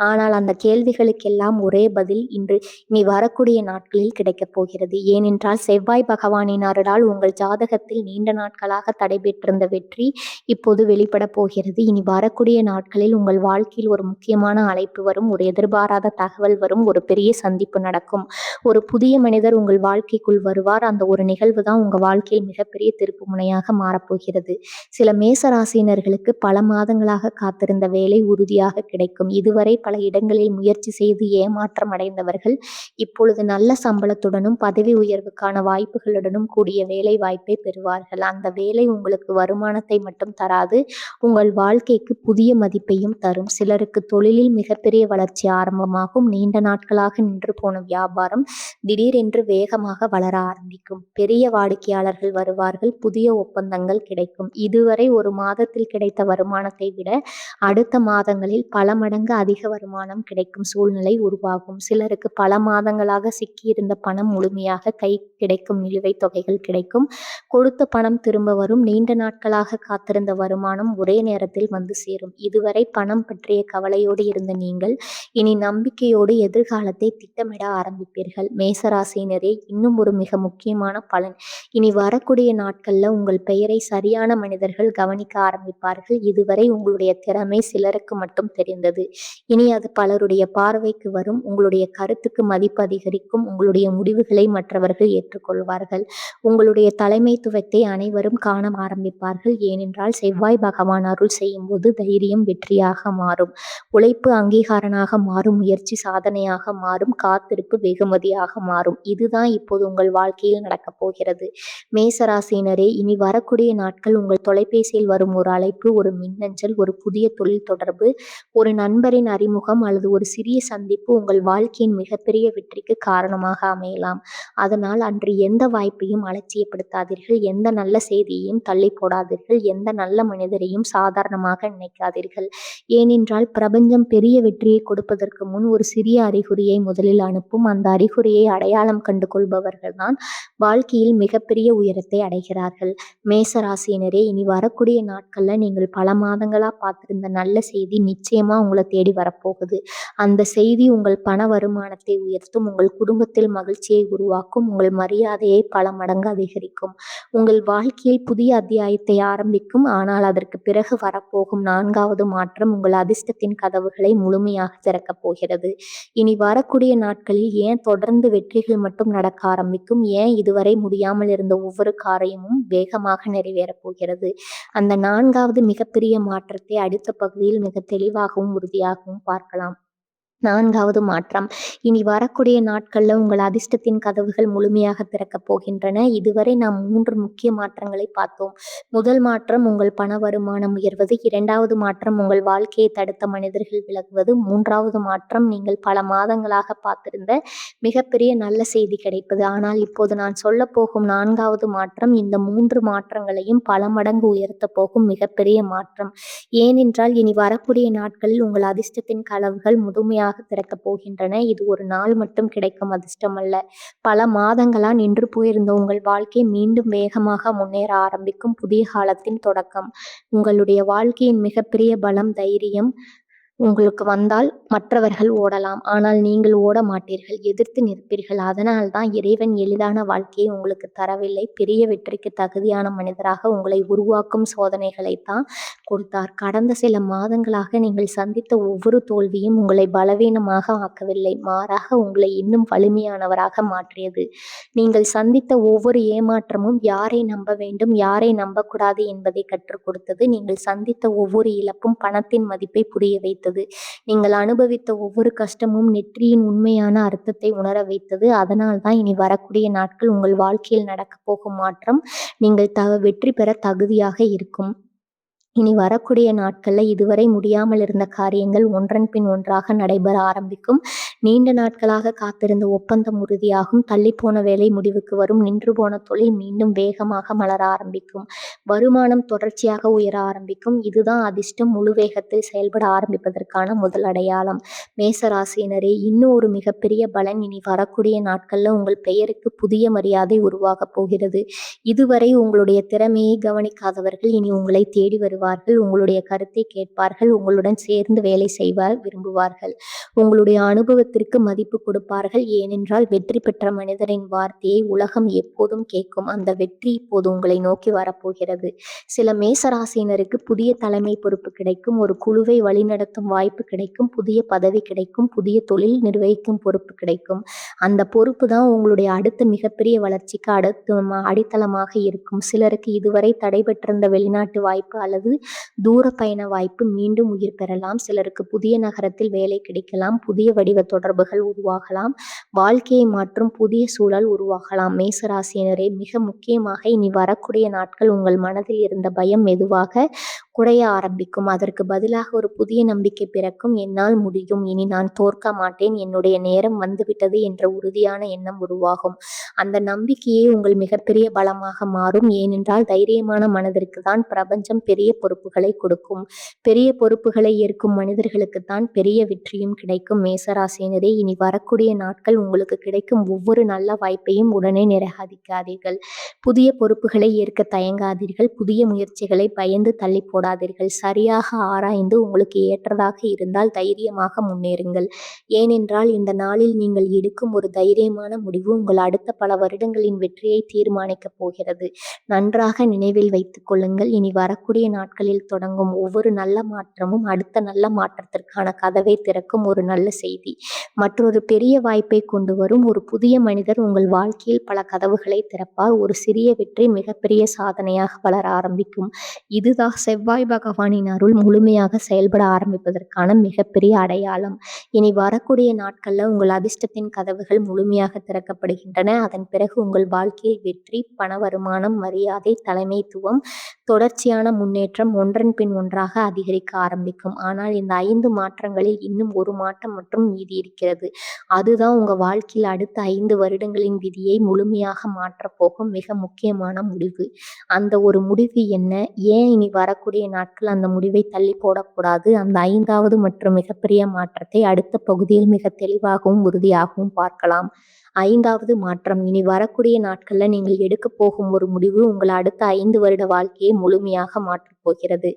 ஆனால் அந்த கேள்விகளுக்கெல்லாம் ஒரே பதில் இனி வரக்கூடிய நாட்களில் கிடைக்கப் போகிறது. ஏனென்றால் செவ்வாய் பகவானின் அருளால் உங்கள் ஜாதகத்தில் நீண்ட நாட்களாக தடைபெற்றிருந்த வெற்றி இப்போது வெளிப்பட போகிறது. இனி வரக்கூடிய நாட்களில் உங்கள் வாழ்க்கையில் ஒரு முக்கியமான அழைப்பு வரும். ஒரு எதிர்பாராத தகவல் வரும். ஒரு பெரிய சந்திப்பு நடக்கும். ஒரு புதிய மனிதர் உங்கள் வாழ்க்கைக்குள் வருவார். அந்த ஒரு நிகழ்வு தான் உங்க வாழ்க்கையில் மிகப்பெரிய திருப்பு முனையாக மாறப்போகிறது. சில மேசராசினர்களுக்கு பல மாதங்களாக காத்திருந்த வேலை உறுதியாக கிடைக்கும். இதுவரை பல இடங்களில் முயற்சி செய்து ஏமாற்றம் அடைந்தவர்கள் இப்பொழுது நல்ல சம்பளத்துடனும் பதவி உயர்வுக்கான வாய்ப்புகளுடனும் கூடிய வேலை வாய்ப்பை பெறுவார்கள். அந்த வேலை உங்களுக்கு வருமானத்தை மட்டும் தராது, உங்கள் வாழ்க்கைக்கு புதிய மதிப்பையும் தரும். சிலருக்கு தொழிலில் மிகப்பெரிய வளர்ச்சி ஆரம்பமாகும். நீண்ட நாட்களாக நின்று போன வியாபாரம் திடீரென்று வேகமாக வளர ஆரம்பிக்கும். பெரிய வாடிக்கையாளர்கள் வருவார்கள். புதிய ஒப்பந்தங்கள் கிடைக்கும். இதுவரை ஒரு மாதத்தில் கிடைத்த வருமானத்தை விட அடுத்த மாதங்களில் பல மடங்கு அதிக வருமானம் கிடைக்கும் சூழ்நிலை உருவாகும். சிலருக்கு பல மாதங்களாக சிக்கியிருந்த பணம் முழுமையாக கை கிடைக்கும். நிலுவைத் தொகைகள் கிடைக்கும். கொடுத்த பணம் திரும்ப வரும். நீண்ட நாட்களாக காத்திருந்த வருமானம் ஒரே நேரத்தில் வந்து சேரும். இதுவரை பணம் பற்றிய கவலையோடு இருந்த நீங்கள் இனி நம்பிக்கையோடு எதிர்காலத்தை திட்டமிட ஆரம்பிப்பீர்கள். மேசராசினரே, இன்னும் ஒரு மிக முக்கியமான பலன். இனி வரக்கூடிய நாட்கள்ல உங்கள் பெயரை சரியான மனிதர்கள் கவனிக்க ஆரம்பிப்பார்கள். இதுவரை உங்களுடைய திறமை சிலருக்கு மட்டும் தெரிந்தது. இனி அது பலருடைய பார்வைக்கு வரும். உங்களுடைய கருத்துக்கு மதிப்பு அதிகரிக்கும். உங்களுடைய முடிவுகளை மற்றவர்கள் ஏற்றுக்கொள்வார்கள். உங்களுடைய தலைமைத்துவத்தை அனைவரும் காண ஆரம்பிப்பார்கள். ஏனென்றால் செவ்வாய் பகவான் அருள் செய்யும் போது தைரியம் வெற்றியாக மாறும். உழைப்பு அங்கீகாரமாக மாறும். முயற்சி சாதனையாக மாறும். காத்திருப்பு வெகுமதியாக மாறும். இதுதான் இப்போது உங்கள் வாழ்க்கையில் நடக்கப் போகிறது. மேசராசினரே, இனி வரக்கூடிய நாட்கள் உங்கள் தொலைபேசியில் வரும் ஒரு அழைப்பு, ஒரு மின்னஞ்சல், ஒரு புதிய தொழில் தொடர்பு, ஒரு நண்பரின் அறிமுகம் அல்லது ஒரு சிறிய சந்திப்பு உங்கள் வாழ்க்கையின் மிகப்பெரிய வெற்றிக்கு காரணமாக அமையலாம். அதனால் அன்று எந்த வாய்ப்பையும் அலட்சியப்படுத்தாதீர்கள். எந்த நல்ல செய்தியையும் தள்ளி போடாதீர்கள். எந்த நல்ல மனிதரையும் சாதாரணமாக நினைக்காதீர்கள். ஏனென்றால் பிரபஞ்சம் பெரிய வெற்றியை கொடுப்பதற்கு முன் ஒரு சிறிய அறிகுறியை முதலில் அனுப்பும். அந்த அறிகுறியை அடையாளம் கண்டு கொள்பவர்கள்தான் வாழ்க்கையில் மிகப்பெரிய உயரத்தை அடைகிறார்கள். மேசராசினரே, இனி வரக்கூடிய நாட்கள்ல நீங்கள் பல மாதங்களா பார்த்திருந்த நல்ல செய்தி நிச்சயமா உங்களை தேடி வரப்போகுது. அந்த செய்தி உங்கள் பண வருமானத்தை உயர்த்தும். உங்கள் குடும்பத்தில் மகிழ்ச்சியை உருவாக்கும். உங்கள் மரியாதையை பல மடங்கு அதிகரிக்கும். உங்கள் வாழ்க்கையில் புதிய அத்தியாயத்தை ஆரம்பிக்கும். ஆனால் அதற்கு பிறகு வரப்போகும் 4வது மாற்றம் உங்கள் அதிர்ஷ்டத்தின் கதவுகளை முழுமையாக திறக்கப் போகிறது. இனி வரக்கூடிய நாட்களில் ஏன் தொடர்ந்து வெற்றிகள் மட்டும் நடக்க ஆரம்பிக்கும், ஏன் இதுவரை முடியாமல் இருந்த ஒவ்வொரு காரியமும் வேகமாக நிறைவேறப் போகிறது. அந்த 4வது மிகப்பெரிய மாற்றத்தை அடுத்த பகுதியில் மிக தெளிவாகவும் உறுதியாகவும் பார்க்கலாம். 4வது மாற்றம். இனி வரக்கூடிய நாட்கள்ல உங்கள் அதிர்ஷ்டத்தின் கதவுகள் முழுமையாக திறக்கப் போகின்றன. இதுவரை நாம் 3 முக்கிய மாற்றங்களை பார்த்தோம். முதல் மாற்றம் உங்கள் பண வருமானம் உயர்வது. 2வது மாற்றம் உங்கள் வாழ்க்கையை தடுத்த மனிதர்கள் விலகுவது. 3வது மாற்றம் நீங்கள் பல மாதங்களாக பார்த்திருந்த மிகப்பெரிய நல்ல செய்தி கிடைப்பது. ஆனால் இப்போது நான் சொல்ல போகும் 4வது மாற்றம் இந்த 3 மாற்றங்களையும் பல மடங்கு உயர்த்த போகும் மிகப்பெரிய மாற்றம். ஏனென்றால் இனி வரக்கூடிய நாட்களில் உங்கள் அதிர்ஷ்டத்தின் கதவுகள் முழுமையாக திறக்கப் போகின்றன. இது ஒரு நாள் மட்டும் கிடைக்கும் அதிர்ஷ்டம் அல்ல. பல மாதங்களா நின்று போயிருந்த உங்கள் வாழ்க்கை மீண்டும் வேகமாக முன்னேற ஆரம்பிக்கும் புதிய காலத்தின் தொடக்கம். உங்களுடைய வாழ்க்கையின் மிகப்பெரிய பலம், தைரியம், உங்களுக்கு வந்தால் மற்றவர்கள் ஓடலாம். ஆனால் நீங்கள் ஓட மாட்டீர்கள். எதிர்த்து நிற்பீர்கள். அதனால் தான் இறைவன் எளிதான வாழ்க்கையை உங்களுக்கு தரவில்லை. பெரிய வெற்றிக்கு தகுதியான மனிதராக உங்களை உருவாக்கும் சோதனைகளைத் தான் கொடுத்தார். கடந்த சில மாதங்களாக நீங்கள் சந்தித்த ஒவ்வொரு தோல்வியும் உங்களை பலவீனமாக ஆக்கவில்லை. மாறாக உங்களை இன்னும் வலிமையானவராக மாற்றியது. நீங்கள் சந்தித்த ஒவ்வொரு ஏமாற்றமும் யாரை நம்ப வேண்டும், யாரை நம்பக்கூடாது என்பதை கற்றுக் கொடுத்தது. நீங்கள் சந்தித்த ஒவ்வொரு இழப்பும் பணத்தின் மதிப்பை புரிய வைத்தது. நீங்கள் அனுபவித்த ஒவ்வொரு கஷ்டமும் நெற்றியின் உண்மையான அர்த்தத்தை உணர வைத்தது. அதனால் தான் இனி வரக்கூடிய நாட்கள் உங்கள் வாழ்க்கையில் நடக்கப் போகும் மாற்றம் நீங்கள் வெற்றி பெற தகுதியாக இருக்கும். இனி வரக்கூடிய நாட்களில் இதுவரை முடியாமல் இருந்த காரியங்கள் ஒன்றன் பின் ஒன்றாக நடைபெற ஆரம்பிக்கும். நீண்ட நாட்களாக காத்திருந்த ஒப்பந்தம் உறுதியாகும். தள்ளிப்போன வேலை முடிவுக்கு வரும். நின்று போன தொழில் மீண்டும் வேகமாக மலர ஆரம்பிக்கும். வருமானம் தொடர்ச்சியாக உயர ஆரம்பிக்கும். இதுதான் அதிர்ஷ்டம் முழு வேகத்தில் செயல்பட ஆரம்பிப்பதற்கான முதல் அடையாளம். மேச ராசியினரே, இன்னும் ஒரு மிகப்பெரிய பலன் இனி வரக்கூடிய நாட்களில் உங்கள் பெயருக்கு புதிய மரியாதை உருவாகப் போகிறது. இதுவரை உங்களுடைய திறமையை கவனிக்காதவர்கள் இனி உங்களை தேடி வருவார்கள். உங்களுடைய கருத்தை கேட்பார்கள். உங்களுடன் சேர்ந்து வேலை விரும்புவார்கள். உங்களுடைய அனுபவத்திற்கு மதிப்பு கொடுப்பார்கள். ஏனென்றால் வெற்றி பெற்ற மனிதரின் வார்த்தையை உலகம் எப்போதும் கேட்கும். அந்த வெற்றி இப்போது உங்களை நோக்கி வரப்போகிறது. சில மேசராசியினருக்கு புதிய தலைமை பொறுப்பு கிடைக்கும். ஒரு குழுவை வழிநடத்தும் வாய்ப்பு கிடைக்கும். புதிய பதவி கிடைக்கும். புதிய தொழில் நிர்வகிக்கும் பொறுப்பு கிடைக்கும். அந்த பொறுப்பு தான் உங்களுடைய அடுத்த மிகப்பெரிய வளர்ச்சிக்கு அடித்தளமாக இருக்கும். சிலருக்கு இதுவரை தடைபெற்றிருந்த வெளிநாட்டு வாய்ப்பு அல்லது தூர பயண வாய்ப்பு மீண்டும் உயிர் பெறலாம். சிலருக்கு புதிய நகரத்தில் வேலை கிடைக்கலாம். புதிய வடிவ தொடர்புகள் உருவாகலாம். வாழ்க்கையை மாற்றும் புதிய சூழல் உருவாகலாம். மேசராசியினரே, மிக முக்கியமாக இனி வரக்கூடிய நாட்கள் உங்கள் மனதில் இருந்த பயம் மெதுவாக குறைய ஆரம்பிக்கும். அதற்கு பதிலாக ஒரு புதிய நம்பிக்கை பிறக்கும். என்னால் முடியும், இனி நான் தோற்க மாட்டேன், என்னுடைய நேரம் வந்துவிட்டது என்ற உறுதியான எண்ணம் உருவாகும். அந்த நம்பிக்கையே உங்கள் மிகப்பெரிய பலமாக மாறும். ஏனென்றால் தைரியமான மனதிற்கு தான் பிரபஞ்சம் பெரிய பொறுப்புகளை கொடுக்கும். பெரிய பொறுப்புகளை ஏற்கும் மனிதர்களுக்கு தான் பெரிய வெற்றியும் கிடைக்கும். மேசராசியினரே, இனி வரக்கூடிய நாட்கள் உங்களுக்கு கிடைக்கும் ஒவ்வொரு நல்ல வாய்ப்பையும் உடனே நிராகரிக்காதீர்கள். புதிய பொறுப்புகளை ஏற்க தயங்காதீர்கள். புதிய முயற்சிகளை பயந்து தள்ளி போடாதீர்கள். சரியாக ஆராய்ந்து உங்களுக்கு ஏற்றதாக இருந்தால் தைரியமாக முன்னேறுங்கள். ஏனென்றால் இந்த நாளில் நீங்கள் எடுக்கும் ஒரு தைரியமான முடிவு உங்கள் அடுத்த பல வருடங்களின் வெற்றியை தீர்மானிக்கப் போகிறது. நன்றாக நினைவில் வைத்துக் கொள்ளுங்கள். இனி வரக்கூடிய நாட்களில் தொடங்கும் ஒவ்வொரு நல்ல மாற்றமும் அடுத்த நல்ல மாற்றத்திற்கான கதவை திறக்கும் ஒரு நல்ல செய்தி. மற்றொரு பெரிய வாய்ப்பை கொண்டு வரும். ஒரு புதிய மனிதர் உங்கள் வாழ்க்கையில் பல கதவுகளை திறப்பார். ஒரு சிறிய வெற்றி மிகப்பெரிய சாதனையாக வளர ஆரம்பிக்கும். இதுதான் செவ்வாய் பகவானின் அருள் முழுமையாக செயல்பட ஆரம்பிப்பதற்கான மிகப்பெரிய அடையாளம். இனி வரக்கூடிய நாட்கள்ல உங்கள் அதிர்ஷ்டத்தின் கதவுகள் முழுமையாக திறக்கப்படுகின்றன. அதன் பிறகு உங்கள் வாழ்க்கையில் வெற்றி, பண வருமானம், மரியாதை, தலைமைத்துவம், தொடர்ச்சியான முன்னேற்றம் ஒன்றன் பின் ஒன்றாக அதிகரிக்க ஆரம்பிக்கும். ஆனால் இந்த 5 மாற்றங்களில் இன்னும் ஒரு மாற்றம் மட்டும் மீதி இருக்கிறது. அதுதான் உங்க வாழ்க்கையில் அடுத்த 5 வருடங்களின் விதியை முழுமையாக மாற்றப் போகும் மிக முக்கியமான முடிவு. அந்த ஒரு முடிவு என்ன? ஏன் இனி வரக்கூடிய நாட்கள் அந்த முடிவை தள்ளி போடக்கூடாது? அந்த 5வது மற்றும் மிகப்பெரிய மாற்றத்தை அடுத்த பகுதியில் மிக தெளிவாகவும் உறுதியாகவும் பார்க்கலாம். 5வது மாற்றம். இனி வரக்கூடிய நாட்கள்ல நீங்கள் எடுக்க போகும் ஒரு முடிவு உங்கள் அடுத்த 5 வருட வாழ்க்கையை முழுமையாக மாற்றப் போகிறது.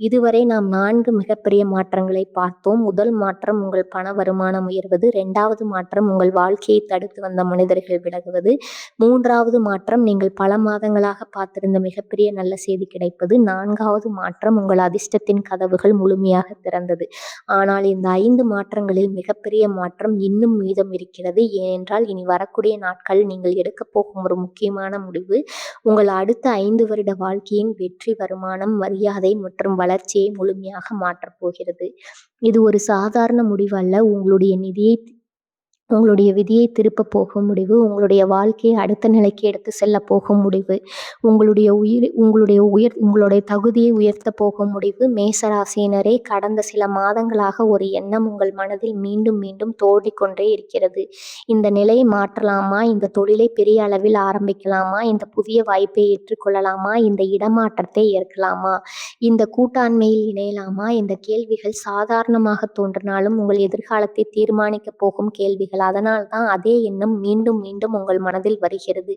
இதுவரை நாம் 4 மிகப்பெரிய மாற்றங்களை பார்த்தோம். முதல் மாற்றம் உங்கள் பண வருமானம் உயர்வது. 2வது மாற்றம் உங்கள் வாழ்க்கையை தடுத்து வந்த மனிதர்கள் விலகுவது. 3வது மாற்றம் நீங்கள் பல மாதங்களாக பார்த்திருந்த மிகப்பெரிய நல்ல செய்தி கிடைப்பது. 4வது மாற்றம் உங்கள் அதிர்ஷ்டத்தின் கதவுகள் முழுமையாக திறந்தது. ஆனால் இந்த 5 மாற்றங்களில் மிகப்பெரிய மாற்றம் இன்னும் மீதம் இருக்கிறது. ஏனென்றால் இனி வரக்கூடிய நாட்கள் நீங்கள் எடுக்கப் போகும் ஒரு முக்கியமான முடிவு உங்கள் அடுத்த 5 வருட வாழ்க்கையின் வெற்றி, வருமானம், மரியாதை மற்றும் வளர்ச்சியை முழுமையாக மாற்றப் போகிறது. இது ஒரு சாதாரண முடிவு அல்ல. உங்களுடைய விதியை திருப்ப போகும் முடிவு. உங்களுடைய வாழ்க்கையை அடுத்த நிலைக்கு எடுத்து செல்ல போகும் முடிவு. உங்களுடைய தகுதியை உயர்த்த போகும் முடிவு. மேசராசியினரே, கடந்த சில மாதங்களாக ஒரு எண்ணம் உங்கள் மனதில் மீண்டும் மீண்டும் தோன்றிக்கொண்டே இருக்கிறது. இந்த நிலையை மாற்றலாமா? இந்த தொழிலை பெரிய அளவில் ஆரம்பிக்கலாமா? இந்த புதிய வாய்ப்பை ஏற்றுக்கொள்ளலாமா? இந்த இடமாற்றத்தை ஏற்கலாமா? இந்த கூட்டாண்மையில் இணையலாமா? இந்த கேள்விகள் சாதாரணமாக தோன்றினாலும் உங்கள் எதிர்காலத்தை தீர்மானிக்க போகும் கேள்விகள் செய்கிறீர்கள். அதனால் தான் அதே எண்ணம் மீண்டும் மீண்டும் உங்கள் மனதில் வருகிறது.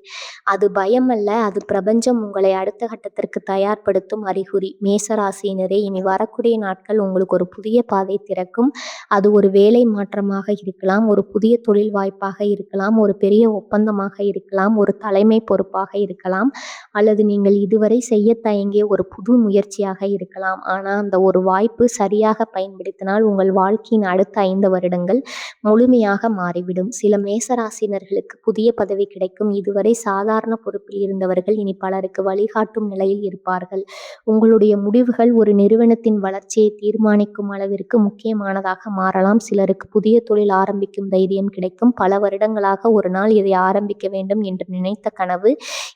அது பயம் அல்ல, அது பிரபஞ்சம் உங்களை அடுத்த கட்டத்திற்கு தயார்படுத்தும் அறிகுறி. மேசராசியினரே, இனி வரக்கூடிய நாட்கள் உங்களுக்கு ஒரு புதிய பாதை திறக்கும். அது ஒரு வேலை மாற்றமாக இருக்கலாம், ஒரு புதிய தொழில் வாய்ப்பாக இருக்கலாம், ஒரு பெரிய ஒப்பந்தமாக இருக்கலாம், ஒரு தலைமை பொறுப்பாக இருக்கலாம், அல்லது நீங்கள் இதுவரை செய்ய தயங்கிய ஒரு புது முயற்சியாக இருக்கலாம். ஆனால் அந்த ஒரு வாய்ப்பு சரியாக பயன்படுத்தினால் உங்கள் வாழ்க்கையின் அடுத்த 5 வருடங்கள் முழுமையாக மாறிவிடும். சில மேசராசினர்களுக்கு புதிய பதவி கிடைக்கும். இதுவரை சாதாரண பொறுப்பில் இருந்தவர்கள் இனி பலருக்கு வழிகாட்டும் நிலையில் இருப்பார்கள். உங்களுடைய முடிவுகள் ஒரு நிறுவனத்தின் வளர்ச்சியை தீர்மானிக்கும் அளவிற்கு முக்கியமானதாக மாறலாம். சிலருக்கு புதிய தொழில் ஆரம்பிக்கும் தைரியம் கிடைக்கும். பல வருடங்களாக ஒரு நாள் இதை ஆரம்பிக்க வேண்டும் என்று நினைத்த கனவு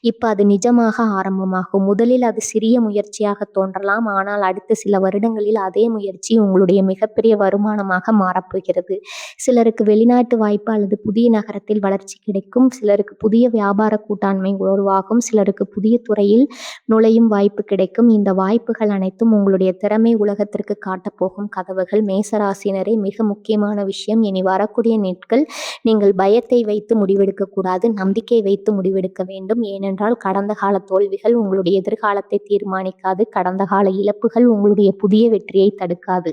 இப்ப அது நிஜமாக ஆரம்பமாகும். முதலில் அது சிறிய முயற்சியாக தோன்றலாம், ஆனால் அடுத்த சில வருடங்களில் அதே முயற்சி உங்களுடைய மிகப்பெரிய வருமானமாக மாறப்போகிறது. சிலருக்கு வெளிநாட்டு வாய்ப்பு அல்லது புதிய நகரத்தில் வளர்ச்சி கிடைக்கும். சிலருக்கு புதிய வியாபார கூட்டாண்மை உருவாகும். சிலருக்கு புதிய துறையில் நுழையும் வாய்ப்பு கிடைக்கும். இந்த வாய்ப்புகள் அனைத்தும் உங்களுடைய திறமை உலகத்திற்கு காட்டப்போகும் கதவுகள். மேசராசினரே, மிக முக்கியமான விஷயம், இனி வரக்கூடிய நாட்கள் நீங்கள் பயத்தை வைத்து முடிவெடுக்க கூடாது, நம்பிக்கை வைத்து முடிவெடுக்க வேண்டும். ஏனென்றால் கடந்த கால தோல்விகள் உங்களுடைய எதிர்காலத்தை தீர்மானிக்காது. கடந்த கால இழப்புகள் உங்களுடைய புதிய வெற்றியை தடுக்காது.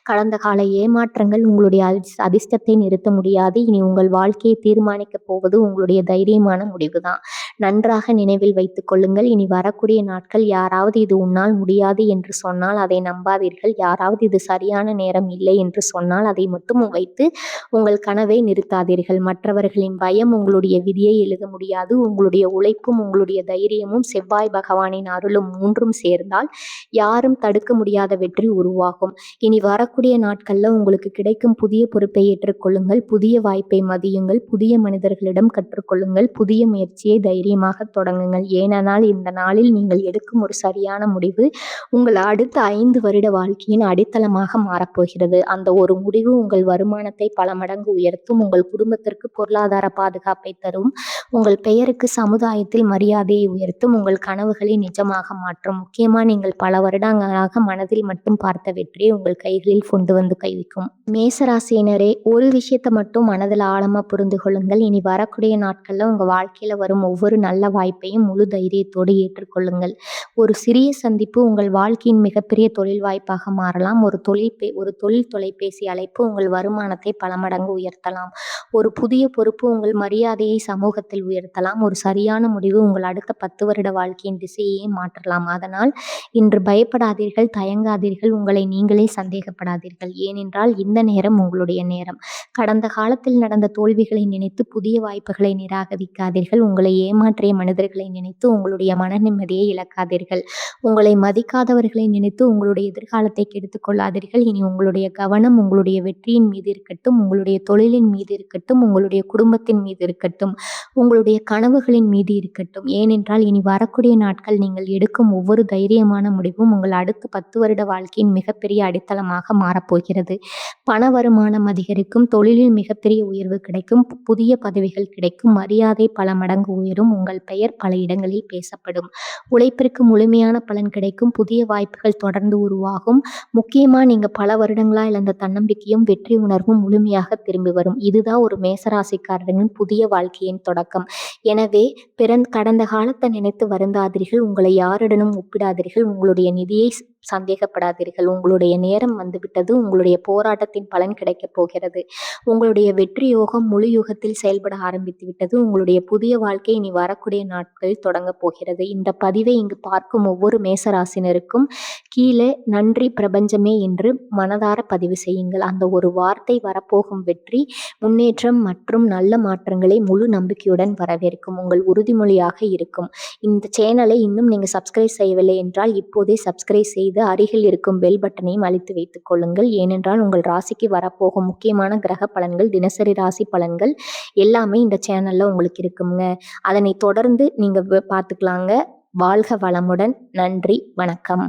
கடந்த கால ஏமாற்றங்கள் உங்களுடைய அதிர்ஷ்டத்தை நிறுத்த முடியாது. இனி உங்கள் வாழ்க்கையை தீர்மானிக்கப் போவது உங்களுடைய தைரியமான முடிவுதான். நன்றாக நினைவில் வைத்துக் கொள்ளுங்கள். இனி வரக்கூடிய நாட்கள் யாராவது இது உன்னால் முடியாது என்று சொன்னால் அதை நம்பாதீர்கள். யாராவது இது சரியான நேரம் இல்லை என்று சொன்னால் அதை மட்டும் வைத்து உங்கள் கனவை நிறுத்தாதீர்கள். மற்றவர்களின் பயம் உங்களுடைய விதியை எழுத முடியாது. உங்களுடைய உழைப்பும் உங்களுடைய தைரியமும் செவ்வாய் பகவானின் அருளும் மூன்றும் சேர்ந்தால் யாரும் தடுக்க முடியாத வெற்றி உருவாகும். இனி வரக்கூடிய நாட்கள்ல உங்களுக்கு கிடைக்கும் புதிய பொறுப்பை ஏற்றுக்கொள்ளுங்கள். புதிய வாய்ப்பை மதியுங்கள். புதிய மனிதர்களிடம் கற்றுக்கொள்ளுங்கள். புதிய முயற்சியை தைரியமாக தொடங்குங்கள். ஏனென்றால் இந்த நாளில் நீங்கள் எடுக்கும் ஒரு சரியான முடிவு உங்கள் அடுத்த 5 வருட வாழ்க்கையின் அடித்தளமாக மாறப்போகிறது. அந்த ஒரு முடிவு உங்கள் வருமானத்தை பல மடங்கு உயர்த்தும். உங்கள் குடும்பத்திற்கு பொருளாதார பாதுகாப்பை தரும். உங்கள் பெயருக்கு சமுதாயத்தில் மரியாதையை உயர்த்தும். உங்கள் கனவுகளை நிஜமாக மாற்றும். முக்கியமாக நீங்கள் பல வருடங்களாக மனதில் மட்டும் பார்த்த வெற்றியை உங்கள் கைகளில் கொண்டு வந்து கைவிக்கும். மேசராசியினரே, ஒரு விஷயத்தை மட்டும் மனதில் ஆழமாக புரிந்து கொள்ளுங்கள். இனி வரக்கூடிய நாட்களில் உங்கள் வாழ்க்கையில் வரும் ஒவ்வொரு நல்ல வாய்ப்பையும் முழு தைரியத்தோடு ஏற்றுக்கொள்ளுங்கள். ஒரு சிறிய சந்திப்பு உங்கள் வாழ்க்கையின் மிகப்பெரிய தொழில் வாய்ப்பாக மாறலாம். ஒரு தொழில் தொலைபேசி அழைப்பு உங்கள் வருமானத்தை பல மடங்கு உயர்த்தலாம். ஒரு புதிய பொறுப்பு உங்கள் மரியாதையை சமூகத்தில் உயர்த்தலாம். ஒரு சரியான முடிவு உங்கள் அடுத்த 10 வருட வாழ்க்கையின் திசையை மாற்றலாம். அதனால் இன்று பயப்படாதீர்கள், தயங்காதீர்கள், உங்களை நீங்களே சந்தேகப்படாதீர்கள். ஏனென்றால் இந்த நேரம் உங்களுடைய நேரம். கடந்த காலத்தில் நடந்த தோல்விகளை நினைத்து புதிய வாய்ப்புகளை நிராகரிக்காதீர்கள். உங்களை ஏமாற்றிய மனிதர்களை நினைத்து உங்களுடைய மன நிம்மதியை இழக்காதீர்கள். உங்களை மதிக்காதவர்களை நினைத்து உங்களுடைய எதிர்காலத்தை கெடுத்துக் கொள்ளாதீர்கள். இனி உங்களுடைய கவனம் உங்களுடைய வெற்றியின் மீது இருக்கட்டும், உங்களுடைய தொழிலின் மீது இருக்கட்டும், உங்களுடைய குடும்பத்தின் மீது இருக்கட்டும், உங்களுடைய கனவுகளின் மீது இருக்கட்டும். ஏனென்றால் இனி வரக்கூடிய நாட்கள் நீங்கள் எடுக்கும் ஒவ்வொரு தைரியமான முடிவும் உங்கள் அடுத்த 10 வருட வாழ்க்கையின் மிகப்பெரிய அடித்தளமாக மாறப்போகிறது. பண வருமானம் அதிகரிக்கும். தொழிலில் மிகப்பெரிய உயர்வு கிடைக்கும். புதிய பதவிகள் கிடைக்கும். மரியாதை பல மடங்கு உயரும். உங்கள் பெயர் பல இடங்களில் பேசப்படும். உழைப்பிற்கு முழுமையான பலன் கிடைக்கும். புதிய வாய்ப்புகள் தொடர்ந்து உருவாகும். முக்கியமாக நீங்கள் பல வருடங்களாக இழந்த தன்னம்பிக்கையும் வெற்றி உணர்வும் முழுமையாக திரும்பி வரும். இதுதான் ஒரு மேசராசிக்காரர்களின் புதிய வாழ்க்கையின் தொடக்கம். எனவே கடந்த காலத்தை நினைத்து வருந்தாதீர்கள். உங்களை யாருடனும் ஒப்பிடாதீர்கள். உங்களுடைய நிதியை சந்தேகப்படாதீர்கள். உங்களுடைய நேரம் வந்துவிட்டது. உங்களுடைய போராட்டத்தின் பலன் கிடைக்கப் போகிறது. உங்களுடைய வெற்றி யோகம் முழு யுகத்தில் செயல்பட ஆரம்பித்து விட்டது. உங்களுடைய புதிய வாழ்க்கை இனி வரக்கூடிய நாட்களில் தொடங்கப் போகிறது. இந்த பதிவை இங்கு பார்க்கும் ஒவ்வொரு மேசராசினருக்கும் கீழே நன்றி பிரபஞ்சமே என்று மனதார பதிவு செய்யுங்கள். அந்த ஒரு வார்த்தை வரப்போகும் வெற்றி, முன்னேற்றம் மற்றும் நல்ல மாற்றங்களை முழு நம்பிக்கையுடன் வரவேற்கும் உங்கள் உறுதிமொழியாக இருக்கும். இந்த சேனலை இன்னும் நீங்கள் சப்ஸ்கிரைப் செய்யவில்லை என்றால் இப்போதே சப்ஸ்கிரைப் செய்து அருகில் இருக்கும் பெல் பட்டனையும் அழுத்தி வைத்துக் கொள்ளுங்கள். ஏனென்றால் உங்கள் ராசிக்கு வரப்போகும் முக்கியமான கிரக பலன்கள், தினசரி ராசி பலன்கள் எல்லாமே இந்த சேனல்ல உங்களுக்கு இருக்குங்க. அதனை தொடர்ந்து நீங்க பார்த்துக்கலாங்க. வாழ்க வளமுடன். நன்றி, வணக்கம்.